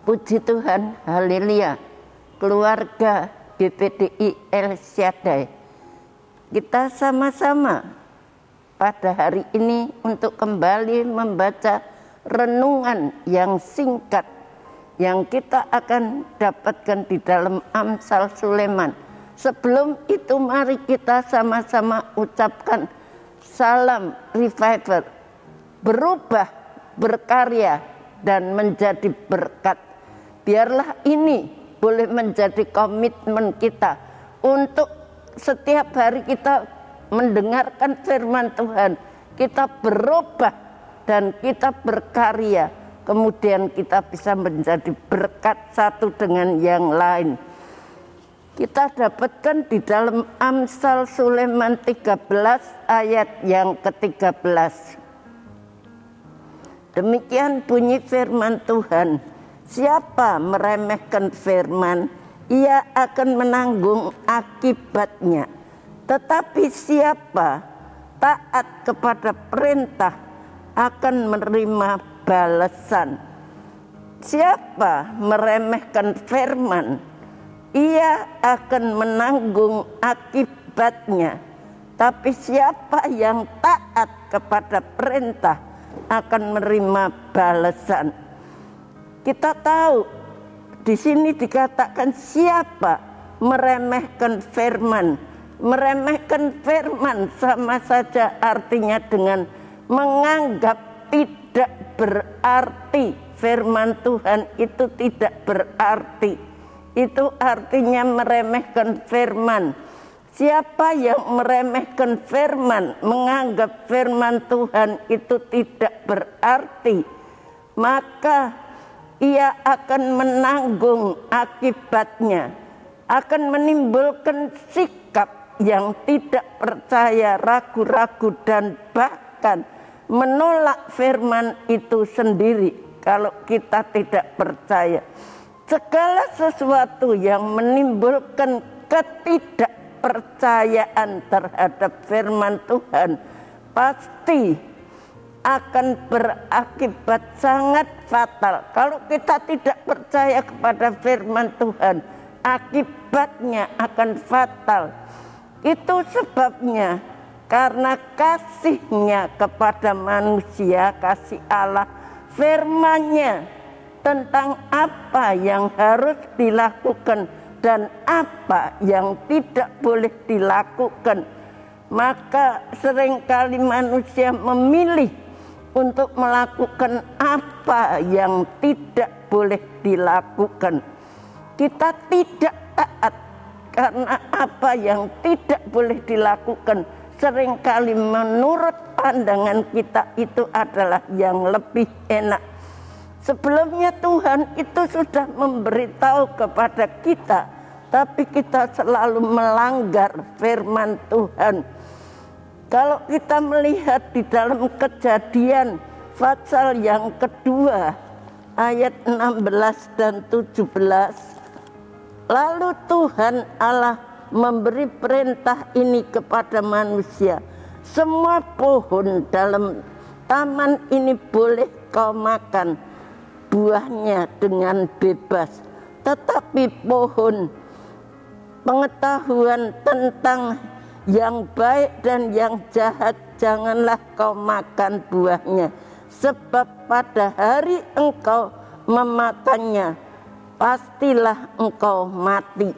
Puji Tuhan, haleluya. Keluarga GPDI El Shaddai, kita sama-sama pada hari ini untuk kembali membaca renungan yang singkat yang kita akan dapatkan di dalam Amsal Sulaiman. Sebelum itu mari kita sama-sama ucapkan salam revival, berubah, berkarya, dan menjadi berkat. Biarlah ini boleh menjadi komitmen kita untuk setiap hari kita mendengarkan firman Tuhan, kita berubah dan kita berkarya, kemudian kita bisa menjadi berkat satu dengan yang lain. Kita dapatkan di dalam Amsal Sulaiman 13 ayat yang ke-13. Demikian bunyi firman Tuhan, siapa meremehkan firman, ia akan menanggung akibatnya. Tetapi siapa taat kepada perintah akan menerima balasan. Siapa meremehkan firman, ia akan menanggung akibatnya. Tapi siapa yang taat kepada perintah akan menerima balasan. Kita tahu di sini dikatakan siapa meremehkan firman. Meremehkan firman sama saja artinya dengan menganggap tidak berarti. Firman Tuhan itu tidak berarti. Itu artinya meremehkan firman. Siapa yang meremehkan firman, menganggap firman Tuhan itu tidak berarti, maka ia akan menanggung akibatnya, akan menimbulkan sikap yang tidak percaya, ragu-ragu, dan bahkan menolak firman itu sendiri. Kalau kita tidak percaya, segala sesuatu yang menimbulkan ketidakpercayaan terhadap firman Tuhan pasti akan berakibat sangat fatal. Kalau kita tidak percaya kepada firman Tuhan, akibatnya akan fatal. Itu sebabnya karena kasihnya kepada manusia, kasih Allah, firman-Nya tentang apa yang harus dilakukan dan apa yang tidak boleh dilakukan, maka seringkali manusia memilih untuk melakukan apa yang tidak boleh dilakukan. Kita tidak taat karena apa yang tidak boleh dilakukan seringkali menurut pandangan kita itu adalah yang lebih enak. Sebelumnya Tuhan itu sudah memberitahu kepada kita, tapi kita selalu melanggar firman Tuhan. Kalau kita melihat di dalam Kejadian pasal yang kedua ayat 16 dan 17, lalu Tuhan Allah memberi perintah ini kepada manusia, semua pohon dalam taman ini boleh kau makan buahnya dengan bebas, tetapi pohon pengetahuan tentang yang baik dan yang jahat janganlah kau makan buahnya, sebab pada hari engkau memakannya pastilah engkau mati.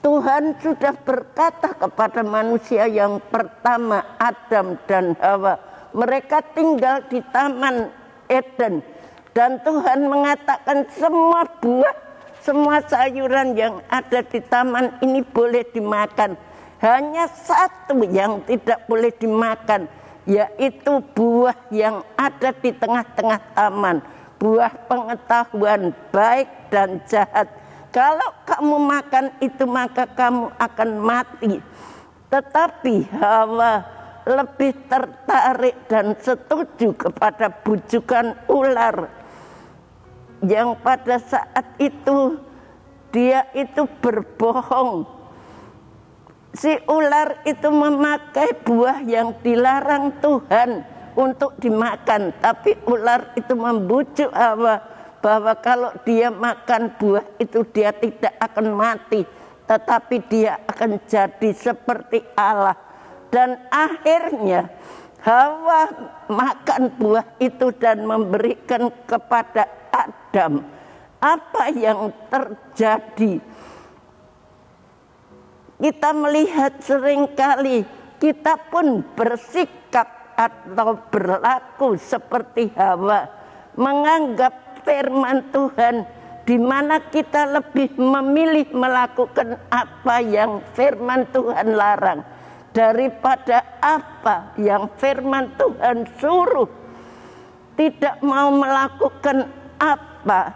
Tuhan sudah berkata kepada manusia yang pertama, Adam dan Hawa, mereka tinggal di Taman Eden. Dan Tuhan mengatakan semua buah, semua sayuran yang ada di taman ini boleh dimakan. Hanya satu yang tidak boleh dimakan, yaitu buah yang ada di tengah-tengah taman. Buah pengetahuan baik dan jahat. Kalau kamu makan itu maka kamu akan mati. Tetapi Hawa lebih tertarik dan setuju kepada bujukan ular, yang pada saat itu dia itu berbohong. Si ular itu memakai buah yang dilarang Tuhan untuk dimakan, tapi ular itu membujuk Hawa bahwa kalau dia makan buah itu dia tidak akan mati, tetapi dia akan jadi seperti Allah. Dan akhirnya Hawa makan buah itu dan memberikan kepada Adam. Apa yang terjadi? Kita melihat seringkali kita pun bersikap atau berlaku seperti Hawa, menganggap firman Tuhan, di mana kita lebih memilih melakukan apa yang firman Tuhan larang daripada apa yang firman Tuhan suruh. Tidak mau melakukan apa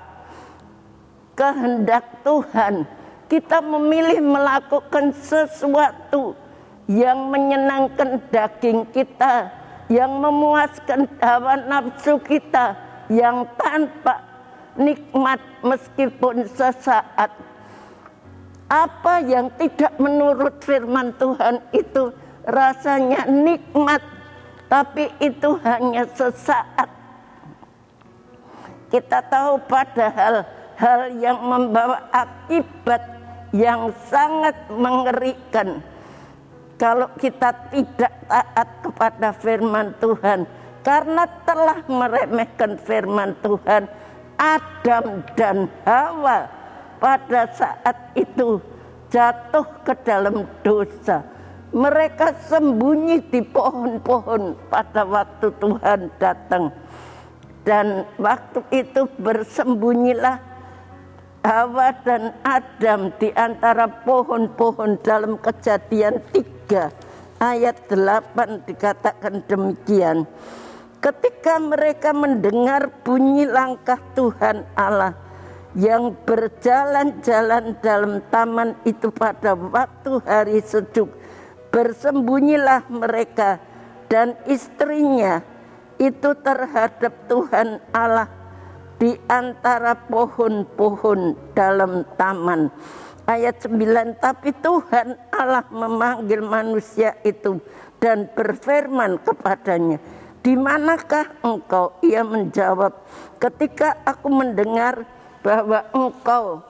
kehendak Tuhan, kita memilih melakukan sesuatu yang menyenangkan daging kita, yang memuaskan hawa nafsu kita, yang tanpa nikmat meskipun sesaat. Apa yang tidak menurut firman Tuhan itu rasanya nikmat, tapi itu hanya sesaat. Kita tahu padahal hal yang membawa akibat yang sangat mengerikan kalau kita tidak taat kepada firman Tuhan. Karena telah meremehkan firman Tuhan, Adam dan Hawa pada saat itu jatuh ke dalam dosa. Mereka sembunyi di pohon-pohon pada waktu Tuhan datang. Dan waktu itu bersembunyilah Hawa dan Adam di antara pohon-pohon. Dalam Kejadian 3 ayat 8 dikatakan demikian. Ketika mereka mendengar bunyi langkah Tuhan Allah yang berjalan-jalan dalam taman itu pada waktu hari sejuk, bersembunyilah mereka dan istrinya itu terhadap Tuhan Allah di antara pohon-pohon dalam taman. Ayat 9, tapi Tuhan Allah memanggil manusia itu dan berfirman kepadanya, di manakah engkau? Ia menjawab, ketika aku mendengar bahwa engkau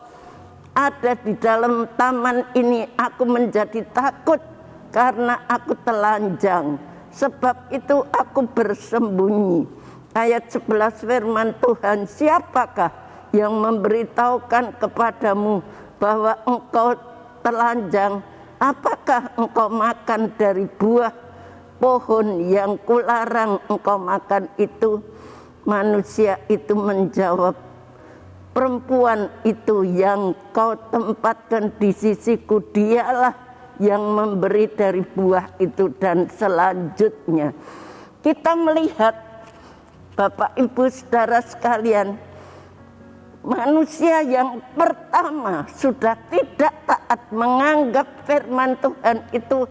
ada di dalam taman ini, aku menjadi takut karena aku telanjang. Sebab itu aku bersembunyi. Ayat 11 firman Tuhan, siapakah yang memberitahukan kepadamu bahwa engkau telanjang? Apakah engkau makan dari buah pohon yang kularang engkau makan itu? Manusia itu menjawab, perempuan itu yang kau tempatkan di sisiku, dialah yang memberi dari buah itu. Dan selanjutnya kita melihat, Bapak Ibu Saudara sekalian, manusia yang pertama sudah tidak taat, menganggap firman Tuhan itu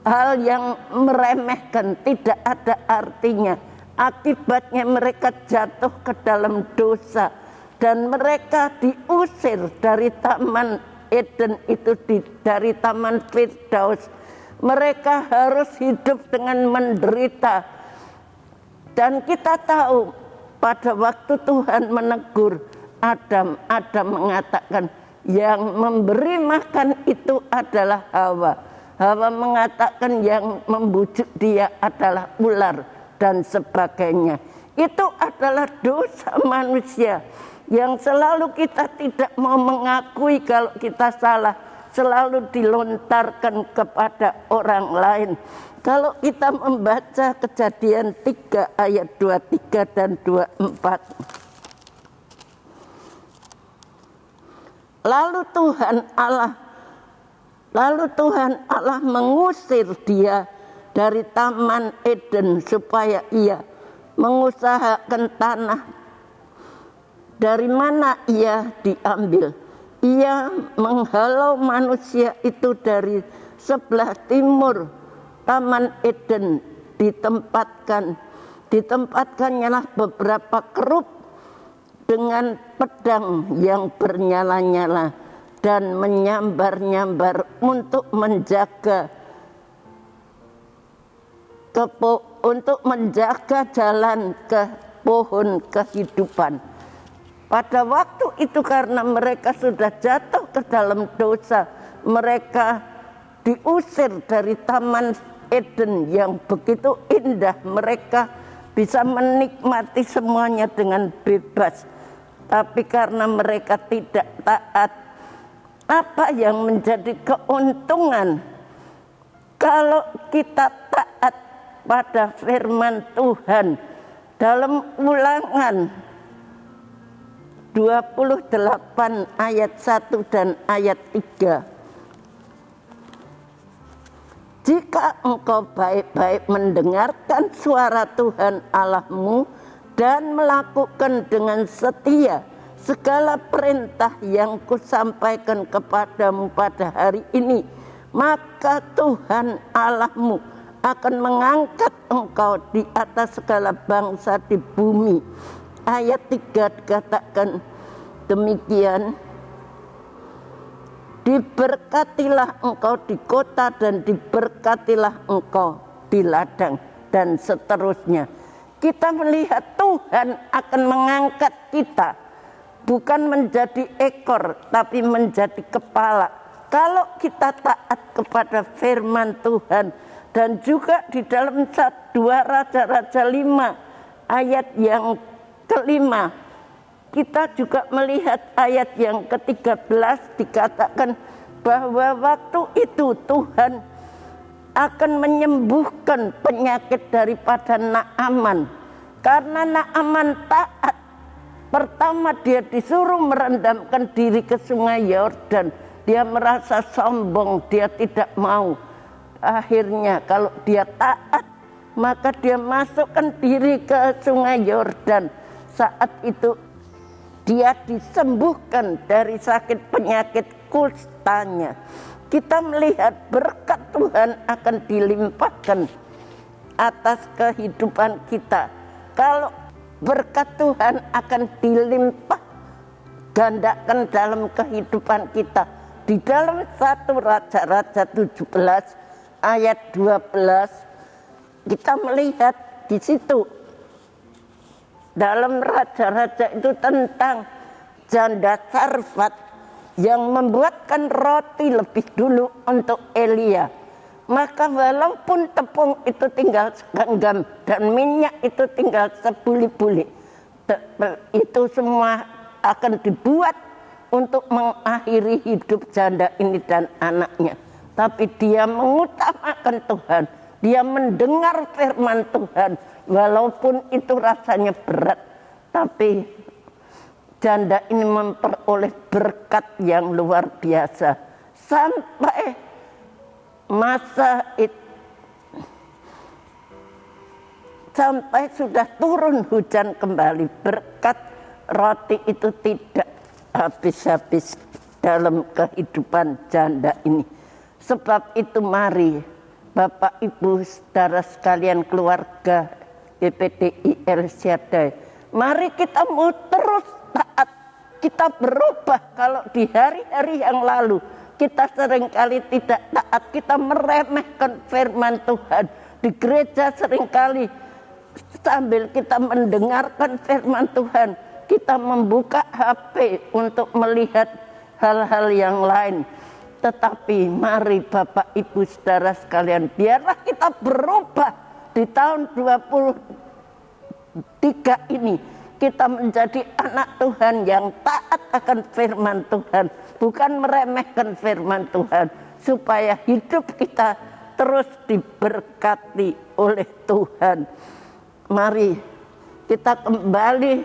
hal yang meremehkan, tidak ada artinya. Akibatnya mereka jatuh ke dalam dosa dan mereka diusir dari taman Eden itu, dari taman Firdaus. Mereka harus hidup dengan menderita. Dan kita tahu pada waktu Tuhan menegur Adam, Adam mengatakan yang memberi makan itu adalah Hawa. Hawa mengatakan yang membujuk dia adalah ular dan sebagainya. Itu adalah dosa manusia yang selalu kita tidak mau mengakui kalau kita salah, selalu dilontarkan kepada orang lain. Kalau kita membaca Kejadian 3 ayat 23 dan 24. Lalu Tuhan Allah mengusir dia dari taman Eden supaya ia mengusahakan tanah dari mana ia diambil. Ia menghalau manusia itu dari sebelah timur taman Eden, ditempatkannya beberapa kerub dengan pedang yang bernyala-nyala dan menyambar-nyambar untuk menjaga jalan ke pohon kehidupan. Pada waktu itu karena mereka sudah jatuh ke dalam dosa, mereka diusir dari Taman Eden yang begitu indah. Mereka bisa menikmati semuanya dengan bebas. Tapi karena mereka tidak taat, apa yang menjadi keuntungan? Kalau kita taat pada firman Tuhan dalam Ulangan 28 ayat 1 dan ayat 3. Jika engkau baik-baik mendengarkan suara Tuhan Allahmu dan melakukan dengan setia segala perintah yang kusampaikan kepadamu pada hari ini, maka Tuhan Allahmu akan mengangkat engkau di atas segala bangsa di bumi. Ayat 3 dikatakan demikian, diberkatilah engkau di kota dan diberkatilah engkau di ladang, dan seterusnya. Kita melihat Tuhan akan mengangkat kita, bukan menjadi ekor tapi menjadi kepala. Kalau kita taat kepada firman Tuhan. Dan juga di dalam 2 Raja-Raja 5 ayat yang kelima, kita juga melihat ayat yang ke-13 dikatakan bahwa waktu itu Tuhan akan menyembuhkan penyakit daripada Naaman. Karena Naaman taat, pertama dia disuruh merendamkan diri ke sungai Yordan. Dia merasa sombong, dia tidak mau. Akhirnya kalau dia taat, maka dia masukkan diri ke sungai Yordan. Saat itu dia disembuhkan dari sakit penyakit kustanya. Kita melihat berkat Tuhan akan dilimpahkan atas kehidupan kita. Kalau berkat Tuhan akan dilimpah gandakan dalam kehidupan kita. Di dalam 1 Raja-Raja 17 ayat 12 kita melihat di situ dalam raja-raja itu tentang janda Sarfat yang membuatkan roti lebih dulu untuk Elia. Maka walaupun tepung itu tinggal segenggam dan minyak itu tinggal sebuli-buli, itu semua akan dibuat untuk mengakhiri hidup janda ini dan anaknya. Tapi dia mengutamakan Tuhan, dia mendengar firman Tuhan, walaupun itu rasanya berat, tapi janda ini memperoleh berkat yang luar biasa. Sampai masa itu, sampai sudah turun hujan kembali, berkat roti itu tidak habis-habis dalam kehidupan janda ini. Sebab itu mari Bapak Ibu saudara sekalian keluarga GPDI El Shaddai, mari kita mau terus taat, kita berubah. Kalau di hari-hari yang lalu kita seringkali tidak taat, kita meremehkan firman Tuhan. Di gereja seringkali sambil kita mendengarkan firman Tuhan, kita membuka HP untuk melihat hal-hal yang lain. Tetapi mari Bapak Ibu saudara sekalian, biarlah kita berubah di tahun 23 ini. Kita menjadi anak Tuhan yang taat akan firman Tuhan, bukan meremehkan firman Tuhan, supaya hidup kita terus diberkati oleh Tuhan. Mari kita kembali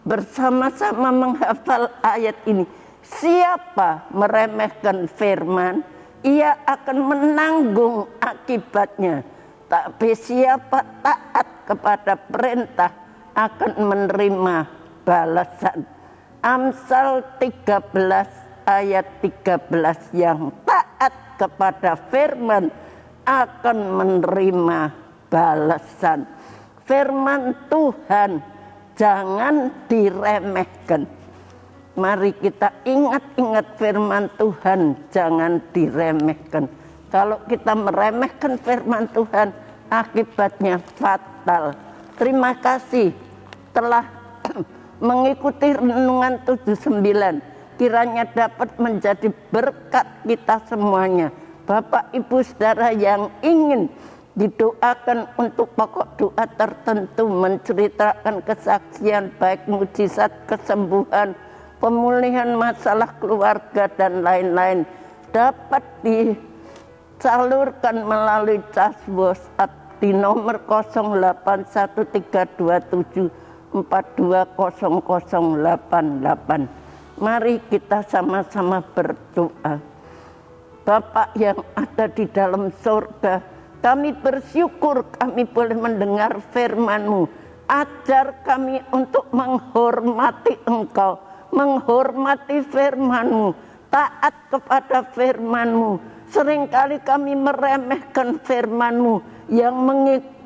bersama-sama menghafal ayat ini. Siapa meremehkan firman, ia akan menanggung akibatnya. Tapi siapa taat kepada perintah akan menerima balasan. Amsal 13 ayat 13, yang taat kepada firman akan menerima balasan. Firman Tuhan jangan diremehkan. Mari kita ingat-ingat firman Tuhan, jangan diremehkan. Kalau kita meremehkan firman Tuhan, akibatnya fatal. Terima kasih telah mengikuti renungan 79 kiranya dapat menjadi berkat kita semuanya. Bapak Ibu Saudara yang ingin didoakan untuk pokok doa tertentu, menceritakan kesaksian baik mujizat kesembuhan, pemulihan masalah keluarga dan lain-lain, dapat disalurkan melalui cas WhatsApp di nomor 081327420088. Mari kita sama-sama berdoa. Bapa yang ada di dalam surga, kami bersyukur kami boleh mendengar firman-Mu. Ajar kami untuk menghormati Engkau, menghormati firman-Mu, taat kepada firman-Mu. Seringkali kami meremehkan firman-Mu yang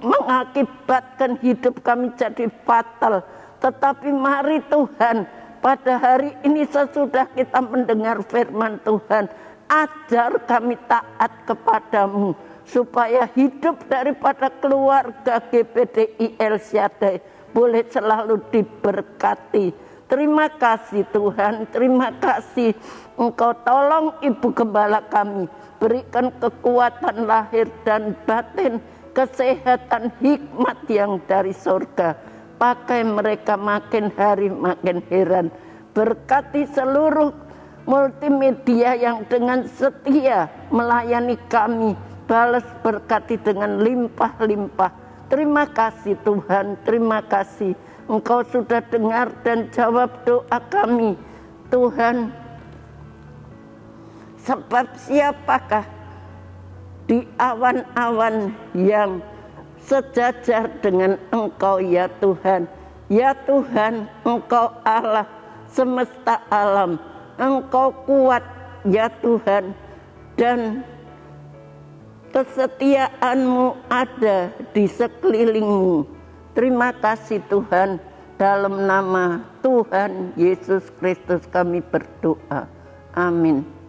mengakibatkan hidup kami jadi fatal. Tetapi mari Tuhan, pada hari ini sesudah kita mendengar firman Tuhan, ajar kami taat kepadamu, supaya hidup daripada keluarga GBDI El Shaddai boleh selalu diberkati. Terima kasih Tuhan, terima kasih Engkau tolong Ibu Gembala kami, berikan kekuatan lahir dan batin, kesehatan, hikmat yang dari surga. Pakai mereka makin hari makin heran. Berkati seluruh multimedia yang dengan setia melayani kami. Balas berkati dengan limpah-limpah. Terima kasih Tuhan, terima kasih. Engkau sudah dengar dan jawab doa kami. Tuhan, sebab siapakah di awan-awan yang sejajar dengan Engkau ya Tuhan. Ya Tuhan, Engkau Allah semesta alam, Engkau kuat ya Tuhan, dan kesetiaan-Mu ada di sekelilingmu. Terima kasih Tuhan, dalam nama Tuhan Yesus Kristus kami berdoa. Amin.